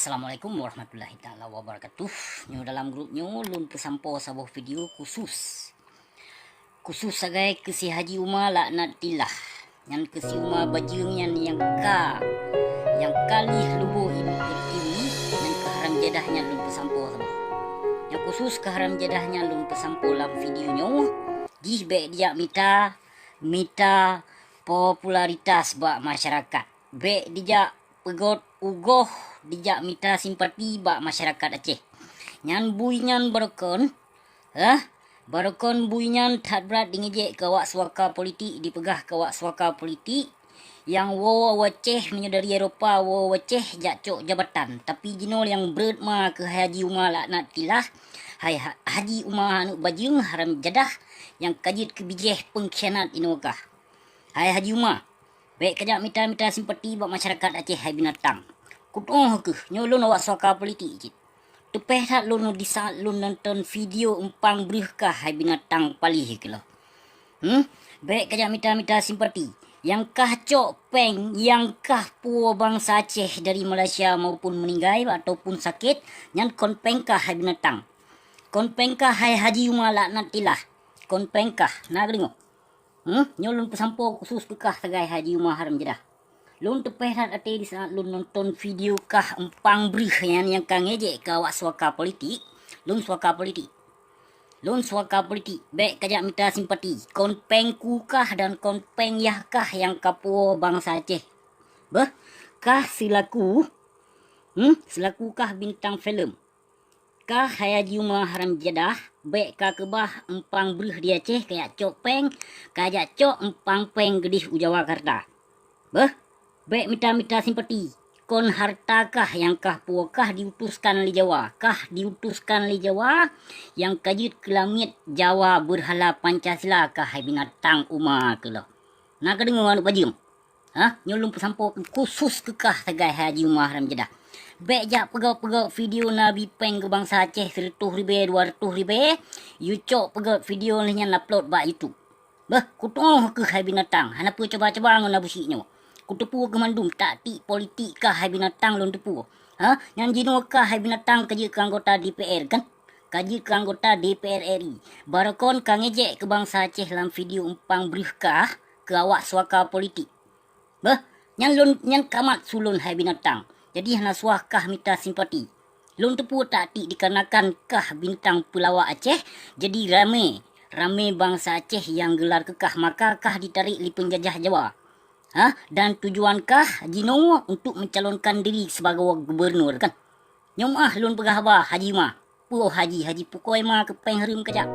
Assalamualaikum warahmatullahi taala wabarakatuh. Nyo dalam grup nyo lun pesampo sabuh video khusus sagai kesi Haji Umar laknat tilah. Yang kesi Umar bajung yang kali lubuh ibu pertiwi yang keharam jedahnya lun pesampo sabuh. Yang khusus keharam jedahnya lun pesampo dalam video nyo di be dia mita popularitas bak masyarakat. Be dia pegot ugoh dijak mita simpati bak masyarakat Aceh. Nyan buinyan berkon, berkon buinyan tak berat dingejek ke wak suaka politik dipegah ke wak suaka politik yang wo waceh menyedari Eropah wo waceh jak cok jabatan. Tapi jinol yang berat ma ke Haji Umar laknat tilah. Hai Haji Umar anu bajung haram jadah yang kajit kebijeh pengkhianat inokah. Hai Haji Umar, baik kejap mita simpati bak masyarakat Aceh hai binatang. Kutoh ke nyolon awak suaka politik cik. Tepeh tak lun di saat lun nonton video empang berkah hai binatang palih ke lah. Baik kejap mita simpati. Yang kah cok peng, yang kah puo bangsa Aceh dari Malaysia maupun meninggal ataupun sakit, yang konpeng kah hai binatang. Konpeng kah hai Haji Umar laknat tilah. Konpeng kah, nak dengar. Nyolon pesampo khusus kekah segai Haji Umar haram jedah. Lun tepehat ate di saat lun nonton video kah empang brih yang kang ejek ke awak suaka politik. Lun suaka politik. Baik kajak minta simpati. Konpeng kukah dan konpeng yahkah yang kapuo bangsa Aceh. Kah silaku kah bintang filem. Kah Haji Umar haram jadah. Baik kah kebah empang brih di Aceh kayak cok peng. Kajak cok empang peng gedih Ujawakarta. Baik mita simpati. Kon harta kah yang kah puakah diutuskan li Jawa. Kah diutuskan li Jawa yang kajit ke langit Jawa berhala Pancasila kah hai binatang Umar ke lah. Nak dengar anu bajung? Nyolong pesampo khusus kekah segai Haji Umar haram jedah. Baik jak pegau video Nabi Peng ke bangsa Aceh 100,000 200,000. You cok pegau video ni yang upload bak YouTube. Kutoh ke hai binatang. Hana pu coba-coba ngona busiknya. Kutepu ke mandum tak ti politik kah hai binatang lon tepu. Yang jino kah hai binatang kaji ke anggota DPR kan? Kaji ke anggota DPR RI. Barakon kang ejek ke bangsa Aceh dalam video empang berkah ke awak suaka politik. Yang kamat sulun hai binatang. Jadi hana suah kah mita simpati. Lon tepu tak ti dikarenakan kah bintang pelawak Aceh jadi rame bangsa Aceh yang gelar kekah maka kah ditarik li penjajah Jawa. Dan tujuankah Jino untuk mencalonkan diri sebagai gubernur kan? Nyomah lun pegahaba Haji Ma. Puo Haji pukoi ma ke peng harim kejap.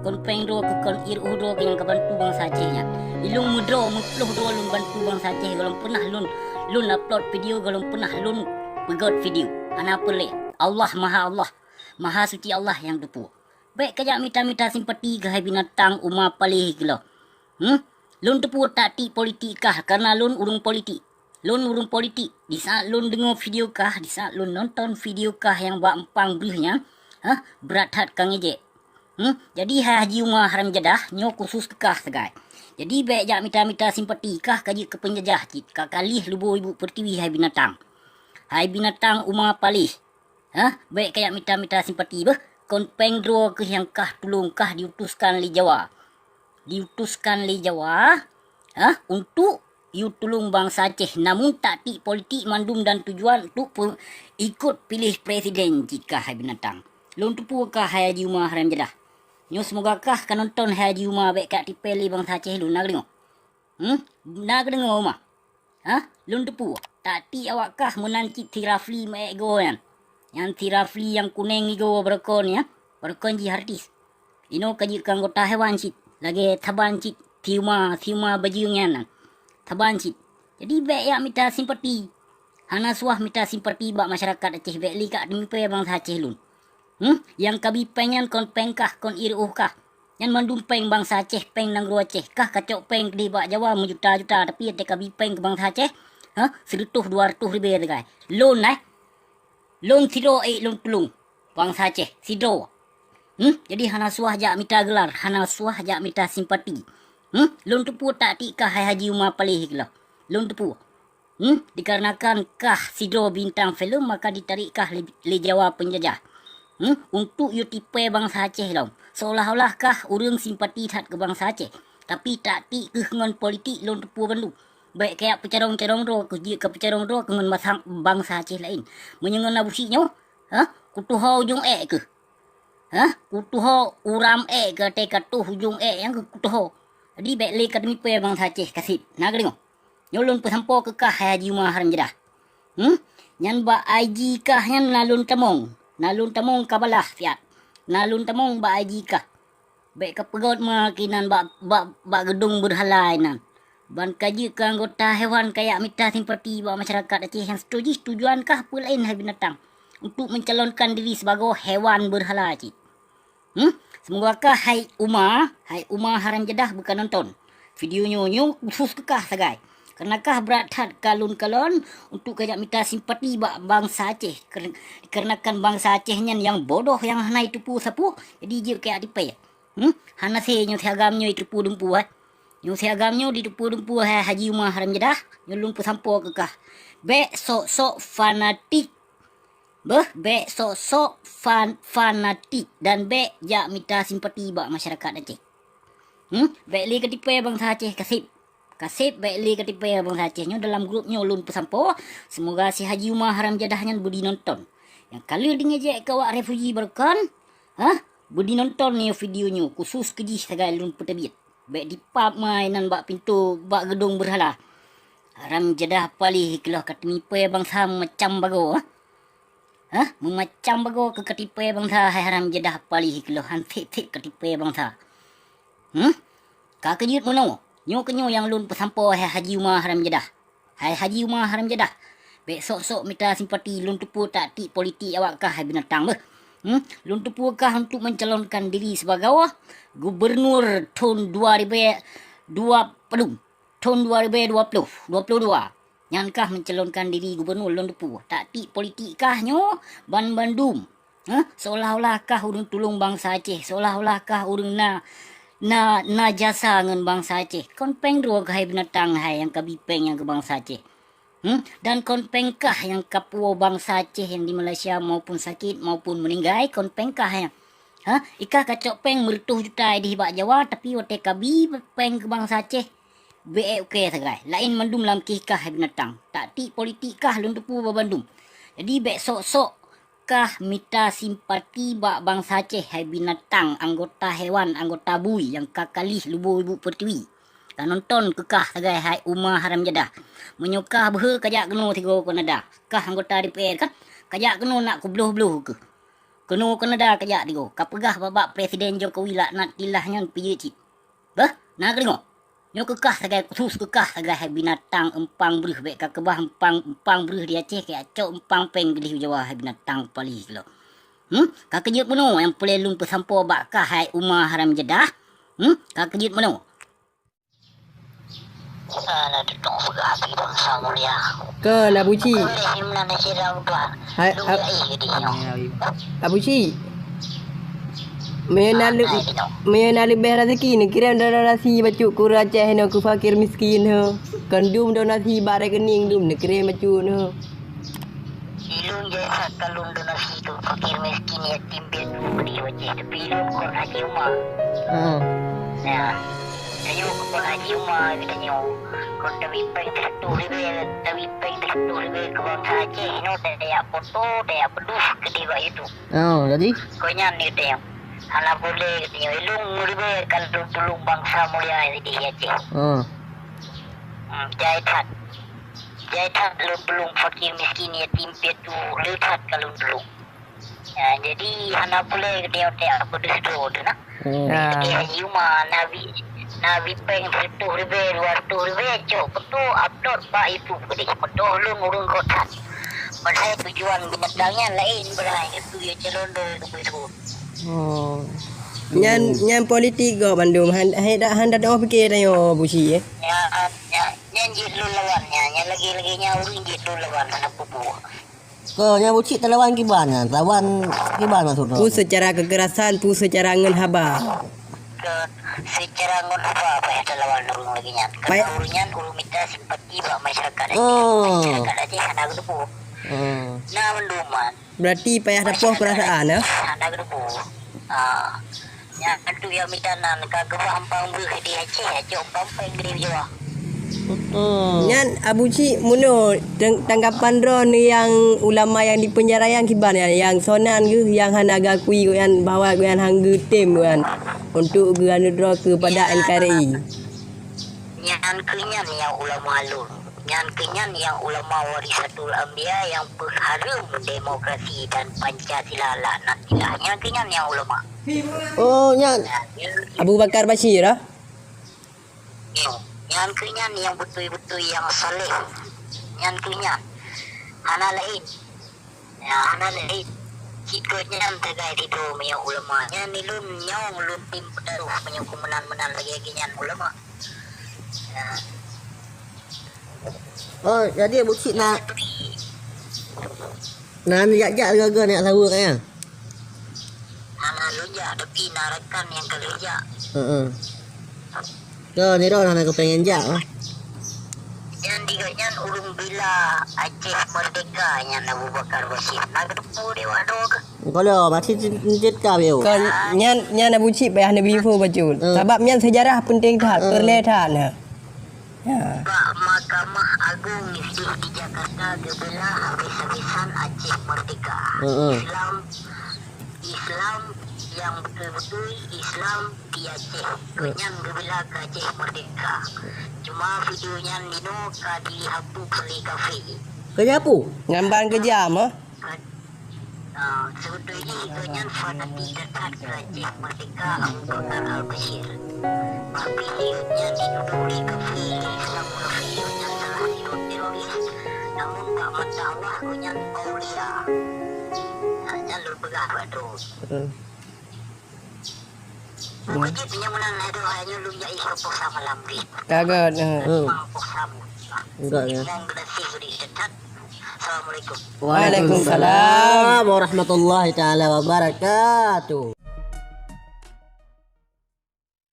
Kon peng do ke kon iruh do ke yang kebantu bangsa Acehnya. Ilung mudro mupluh do lun bantu bangsa Aceh galong pernah lun upload video galong pernah lun pegot video. Ana pele. Allah Maha suci Allah yang tepu. Baik kejap mita simpati ke hai binatang Umar palih gelo. Lun tepu tak ti politik kah karena lun urung politik. Di saat lun dengar video kah, di saat lun nonton video kah yang buat empang brihnya, berat hat kang ejek. Jadi Haji Umar haram jadah nyo khusus kekah segai. Jadi baik jak mita simpati kah kaji ke penjajah cik kalih lubuh ibu pertiwi hai binatang. Hai binatang Umar palih. Baik kayak mita simpati kon pengdro ke yang kah tulung kah diutuskan li Jawa. Untuk you tolong bangsa Aceh namun tak ti politik mandum dan tujuan untuk ikut pilih presiden jika hai binatang. Lun tupu kah Haji Umar haram jadah. Nyo semoga kah kan nonton Haji Umar baik kat tipeli bangsa Aceh lu nak dengar. Nak dengar Umar. Lun tupu tak ti awak kah menanci tirafli ego kan. Yang tirafli yang kuning ego berkon ya. Berkon ji artis. Ino kaji ke anggota hewan cik. Lagi taban cik tiuma bajungan taban cik. Jadi baik ya mita simpati. Hana suah mita simpati bak masyarakat Aceh baik li kat demi pe bangsa Aceh lun. Yang kabi pengen kon pengkah kon iruh kah. Yang mandum peng bangsa Aceh peng nang Aceh kah kacok peng di bak Jawa menjuta-juta tapi ate kabi peng ke bangsa Aceh 100-200 ribu degai. Loan sidro loan tulung bangsa Aceh sidro. Jadi hana suah jak mita gelar, hana suah jak mita simpati. Lun tepu tak ti kah hai Haji Umar palih ke lah. Lun tepu. Dikarenakan kah Sidro bintang filem maka ditarikkah le Jawa penjajah. Untuk you tipe bangsa Aceh tau. Seolah-olah kah urang simpati tat ke bangsa Aceh. Tapi tak ti ke ngon politik lon tepu bandu. Baik kayak pecarong-carong ro ke pecarong ro ke ngon bangsa Aceh lain. Menyengon abusinya, kutuhau ujung ke. Kutuhau uram ke tekatuh ujung yang ke kutuhau. Jadi baik le kademi pe bangsa Aceh kasih. Nak dengar. Nyolun pesampo ke kah Haji Umar Haram Jeddah. Nyan ba IG kah nyan nalun tamong. Nalun tamong kabalah fiat. Nalun tamong ba IG kah. Baik ke pegot makinan ba gedung berhalai nan. Ban kaji ke anggota hewan kayak mita simpati ba masyarakat Aceh yang setujuan kah apa lain hai binatang untuk mencalonkan diri sebagai hewan berhala Aceh. Semoga kah Hai Umar Haram Jeddah bukan nonton videonya khusus kekah sagai. Karenakah berat hat kalun-kalon untuk kajak minta simpati bangsa Aceh. Karenakan bangsa Aceh yang bodoh yang hanai tupu sapu. Jadi je kayak dipe. Hana se nyo siagamnyo itupu dumpu Nyo siagamnyo di tupu dumpu Haji Umar Haram Jeddah. Nyo lumpu sampo kekah. Bek sok-sok fanatik. Bek sok-sok fanatik. Dan bek jak minta simpati masyarakat Aceh. Bek li ketipe bangsa Aceh Kasip baik li ketipe bangsa Aceh nyo dalam grupnya ulun pesampo. Semoga si Haji Umar Haram Jeddah nyan budi nonton. Yang kalau di ngejek ke awak refugi berkan, budi nonton ni videonya khusus kejih sagai ulun petabit. Baik di pub mainan bak pintu bak gedung berhala. Haram Jeddah palih kelah ketipe bangsa macam bago. Memacam bago ke ketipe bangsa Haram Jeddah palih kelah hantik ketipe bangsa. Kak kejut mono. Nyo kenyo yang lun pesampo Haji Umar Haram Jeddah. Haji Umar Haram Jeddah. Bek sok-sok minta simpati lun tupu tak ti politik awak kah binatang beh. Lun tupu kah untuk mencalonkan diri sebagai gubernur tahun 2022. Tahun 2022. Nyankah mencalonkan diri gubernur lun tupu. Tak ti politik kah nyo bandum. Seolah-olah kah urang tolong bangsa Aceh. Seolah-olah kah urang na jasa ngan bangsa Aceh. Kon peng dua ke binatang yang kabipeng yang ke bangsa Aceh. Dan kon peng kah yang kapuo bangsa Aceh yang di Malaysia maupun sakit maupun meninggal. Kon peng kah yang ika kacok peng mertuh juta di hibak Jawa tapi wate kabi peng ke bangsa Aceh. BEUK sagai. Lain mandum lam kah binatang. Tak ti politik kah lun tepu babandum. Jadi bek sok-sok kah minta simpati bangsa Aceh hai binatang, anggota hewan, anggota bui yang kakalih lubu ibu pertiwi. Kan nonton kekah sagai hai Umar Haram Jeddah. Menyokah behe kajak keno tiga Kanada. Kah anggota DPR kan kajak keno nak kubluh-bluh ke. Keno Kanada kajak tiga. Kapegah babak Presiden Jokowi laknat tilahnya piye cik. Nak tengok. Nyo kekah sagai khusus kekah sagai hai binatang empang bereh baik kakebah empang bereh di Aceh kayak acok empang peng gelih Jawa hai binatang palih kilo. Kakejut mono yang boleh lun pesampo bak kah hai Umar Haram Jeddah. Kakejut mono. Nak tutong pegah pi bangsa mulia. Ke Abuci. Himna na sira udwa. Hai Abuci. Mena lebih rezeki ni kirim donasi bacuk ku Aceh no ku fakir miskin ho. Kandum donasi bare kening dum ni kirim bacuk no. Ilun je sakalun donasi tu fakir miskin yatim piatu beri wajah tapi ilun kon Haji Umar. Ya. Ayo kon Haji Umar katanya kon tapi peng satu ribu ke bangsa Aceh no daya foto daya pedus kedua itu. Jadi Konya ni dia. Hala boleh katanya ilung ribe kalau tolong bangsa mulia di Aceh. Jaitat belum fakir miskin yatim piatu letat kalau belum. Ya, jadi hala boleh dia apa dulu na. Ya Yuma Nabi peng 1,000 200,000 cok betul upload pak itu gede betul lu ngurung kota. Padahal tujuan binatangnya lain berai itu ya calon itu. Nyan politik go Bandung handa dah fikir ayo Buci Nyan jit lu lawannya nyan lagi nya urang jit lu lawan anak pupu. Nya Buci lawan gimana? Lawan gimana maksudnya? Pu secara kekerasan, pu secara ngen haba. Ke secara ngon apa ya lawan urung lagi nyan. Payah. Karena urunyan urung minta simpati ba masyarakat aja. Oh. Masyarakat aja hana gedepu. Nah menduman. Berarti payah dapoh perasaan ya. Hana gedepu. Ya itu yang minta nan kagak ampang bu di Aceh aja umpam penggrim jawa. Nyan Abu Cik muno tanggapan drone yang ulama yang dipenjara yang kiban yang sonan ke yang hanaga kui yang bawa yang hanggu tim kan untuk geran dro kepada NKRI. Nyan kenyan yang ulama alun. Nyan kenyan yang ulama warisatul anbiya yang pengharum demokrasi dan Pancasila nantilah. Nyan kenyan yang ulama. Oh, nyan. Abu Bakar Bashir ah. Nyan kenyan yang betul-betul yang saleh. Nyan kenyan. Hana lain. Ya, hana lain. Cikutnya terkait itu punya ulama. Nyan nilun nyong lun tim pedaruh punya kumenan-menan lagi nyan ulama. Ya. Oh, jadi Abu Cik nak jak-jak gagal nak tahu kan ya? Hana lunja tapi narakan yang kerja. Kau ni dah nak pengen jak ah. Yang diganya urung bila Aceh merdeka yang Abu Bakar Bashir. Nak depu dewa dog. Kalau masih cerita bio. Kan nyan Abu Cik payah nabi info bacul. Sebab nyan sejarah penting tak perletan ya. Pak Mahkamah Agung itu di Jakarta gebela habis-habisan Aceh merdeka. Islam yang betul-betul Islam di Aceh. Kenyang gebela ke Aceh merdeka. Cuma videonya Nino kadi hapu beli kafe. Kerja apa? Ngamban kejam ah. Sebetulnya kenyang fanati dekat ke Aceh merdeka Abu Bakar Al-Bashir. Tapi videonya dinuduri kafe Islam videonya salah dinut teroris. Namun Pak Mentawah kenyang Aulia. Hanya lu begah waduh. Mungkin punya menang itu hanya lu ya isu posa malam gitu. Kagak. Posa. Enggak ya. Yang berasih di dekat. Assalamualaikum. Waalaikumsalam. Warahmatullahi taala wabarakatuh.